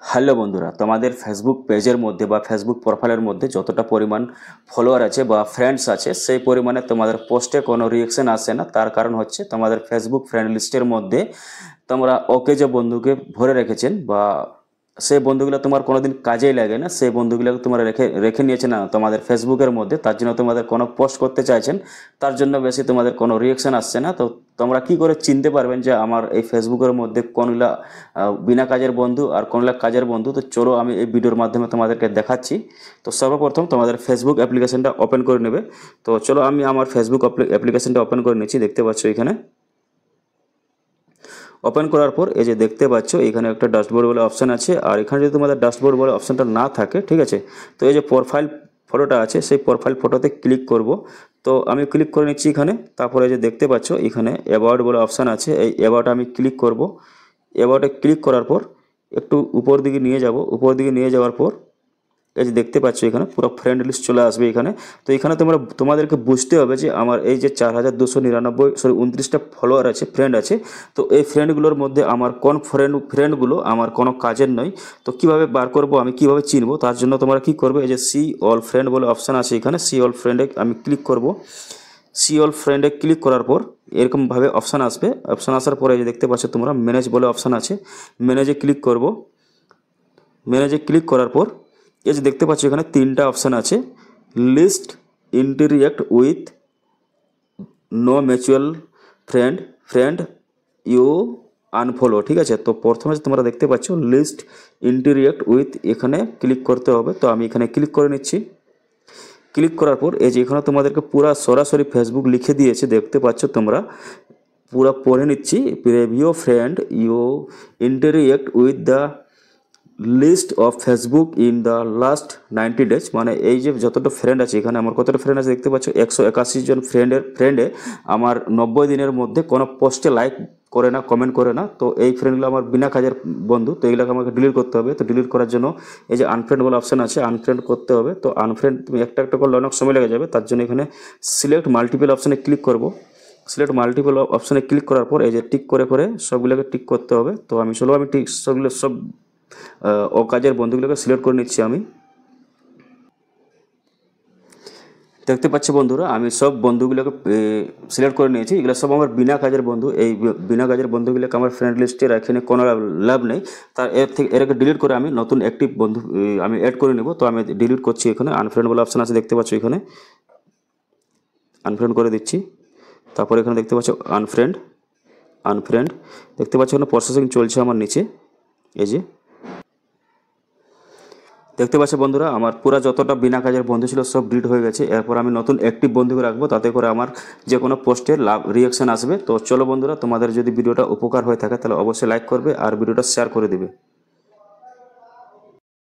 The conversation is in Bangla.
হ্যালো বন্ধুরা, তোমাদের ফেসবুক পেজের মধ্যে বা ফেসবুক প্রোফাইলের মধ্যে যতটা পরিমাণ ফলোয়ার আছে বা ফ্রেন্ডস আছে সেই পরিমাণে তোমাদের পোস্টে কোনো রিঅ্যাকশন আসে না। তার কারণ হচ্ছে তোমাদের ফেসবুক ফ্রেন্ড লিস্টের মধ্যে তোমরা ওকে যে বন্ধুকে ভরে রেখেছেন বা সেই বন্ধুগুলো তোমার কোনোদিন কাজেই লাগে না, সেই বন্ধুগুলোকে তোমরা রেখে রেখে নিয়েছে না তোমাদের ফেসবুকের মধ্যে। তার জন্য তোমাদের কোনো পোস্ট করতে চাইছেন, তার জন্য বেশি তোমাদের কোনো রিঅ্যাকশন আসছে না। তো তোমরা কি করে চিনতে পারবেন যে আমার এই ফেসবুকের মধ্যে কোনগুলা বিনা কাজের বন্ধু আর কোনগুলা কাজের বন্ধু? তো চলো আমি এই ভিডিওর মাধ্যমে তোমাদেরকে দেখাচ্ছি। তো সর্বপ্রথম তোমাদের ফেসবুক অ্যাপ্লিকেশনটা ওপেন করে নেবে। তো চলো আমি আমার ফেসবুক অ্যাপ্লিকেশনটা ওপেন করে নিচ্ছি। দেখতে পাচ্ছ এখানে ওপেন করার পর এই যে দেখতে পাচ্ছ এখানে একটা ড্যাশবোর্ড বলে অপশান আছে। আর এখানে যদি তোমাদের ড্যাশবোর্ড বলে অপশানটা না থাকে, ঠিক আছে, তো এই যে প্রোফাইল ফটোটা আছে সেই প্রোফাইল ফটোতে ক্লিক করব। তো আমি ক্লিক করে নিচ্ছি এখানে। তারপরে যে দেখতে পাচ্ছ এখানে অ্যাবাউট বলে অপশান আছে, এই অ্যাবাউটে আমি ক্লিক করব। অ্যাবাউটে ক্লিক করার পর একটু উপর দিকে নিয়ে যাব। উপর দিকে নিয়ে যাওয়ার পর এই যে দেখতে পাচ্ছ এখানে পুরো ফ্রেন্ড লিস্ট চলে আসবে এখানে। তো এখানে তোমাদেরকে বুঝতে হবে যে আমার এই যে 4229 ফলোয়ার আছে, ফ্রেন্ড আছে। তো এই ফ্রেন্ডগুলোর মধ্যে আমার কোন ফ্রেন্ডগুলো আমার কোনো কাজের নয়। তো কিভাবে বার করব, আমি কিভাবে চিনবো, তার জন্য তোমরা কি করবে, এই যে সি অল ফ্রেন্ড বলে অপশান আছে এখানে, সি অল ফ্রেন্ডে আমি ক্লিক করব। সি অল ফ্রেন্ডে ক্লিক করার পর এরকমভাবে অপশান আসবে। অপশান আসার পরে যে দেখতে পাচ্ছ তোমরা ম্যানেজ বলে অপশান আছে, ম্যানেজে ক্লিক করব। ম্যানেজে ক্লিক করার পর এই যে দেখতে পাচ্ছ এখানে তিনটা অপশান আছে, list, interact with, no mutual friend, friend you unfollow, ঠিক আছে। তো প্রথমে তোমরা দেখতে পাচ্ছ লিস্ট ইন্টারিয়েক্ট উইথ, এখানে ক্লিক করতে হবে। তো আমি এখানে ক্লিক করে নিচ্ছি। ক্লিক করার পর এই যে এখানে তোমাদেরকে পুরা সরাসরি ফেসবুক লিখে দিয়েছে, দেখতে পাচ্ছ তোমরা। পুরা পড়ে নিচ্ছি, preview friend you interact with the list of Facebook in the last 90 days। মানে এই যে যতটা ফ্রেন্ড আছে এখানে, আমার কতটা ফ্রেন্ড আছে দেখতে পাচ্ছ, 181 জন ফ্রেন্ডে আমার 90 দিনের মধ্যে কোনো পোস্টে লাইক করে না, কমেন্ট করে না। তো এই ফ্রেন্ডগুলো আমার বিনা কাজের বন্ধু। তো এইগুলোকে আমাকে ডিলিট করতে হবে। তো ডিলিট করার জন্য এই যে আনফ্রেন্ড বলে অপশান আছে, আনফ্রেন্ড করতে হবে। তো আনফ্রেন্ড তুমি একটা একটা করলে অনেক সময় লেগে যাবে, তার জন্য এখানে সিলেক্ট মাল্টিপল অপশানে ক্লিক করব। সিলেক্ট মাল্টিপল অপশানে ক্লিক করার পর এই যে টিক করে করে সবগুলোকে টিক করতে হবে। তো আমি টিক সবগুলো সব অকাজের বন্ধুগুলোকে সিলেক্ট করে নিচ্ছি আমি। দেখতে পাচ্ছ বন্ধুরা আমি সব বন্ধুগুলোকে সিলেক্ট করে নিয়েছি। এগুলো সব আমার বিনা কাজের বন্ধু। এই বিনা কাজের বন্ধুগুলোকে আমার ফ্রেন্ড লিস্টে রাখে কোনো লাভ নেই। তার এরকে ডিলিট করে আমি নতুন অ্যাক্টিভ বন্ধু আমি অ্যাড করে নেব। তো আমি ডিলিট করছি। এখানে আনফ্রেন্ড বলে অপশান আছে, দেখতে পাচ্ছ এখানে আনফ্রেন্ড করে দিচ্ছি। তারপরে এখানে দেখতে পাচ্ছ আনফ্রেন্ড দেখতে পাচ্ছ এখানে প্রসেসিং চলছে আমার নিচে। এই যে দেখতে পাচ্ছ বন্ধুরা আমার পুরা যতটা বিনা কাজের বন্ধু ছিল সব ডিলিট হয়ে গেছে। এরপর আমি নতুন অ্যাক্টিভ বন্ধুকে রাখবো, তাতে করে আমার যে কোনো পোস্টে রিঅ্যাকশন আসবে। তো চলো বন্ধুরা, তোমাদের যদি ভিডিওটা উপকার হয়ে থাকে তাহলে অবশ্যই লাইক করবে আর ভিডিওটা শেয়ার করে দেবে।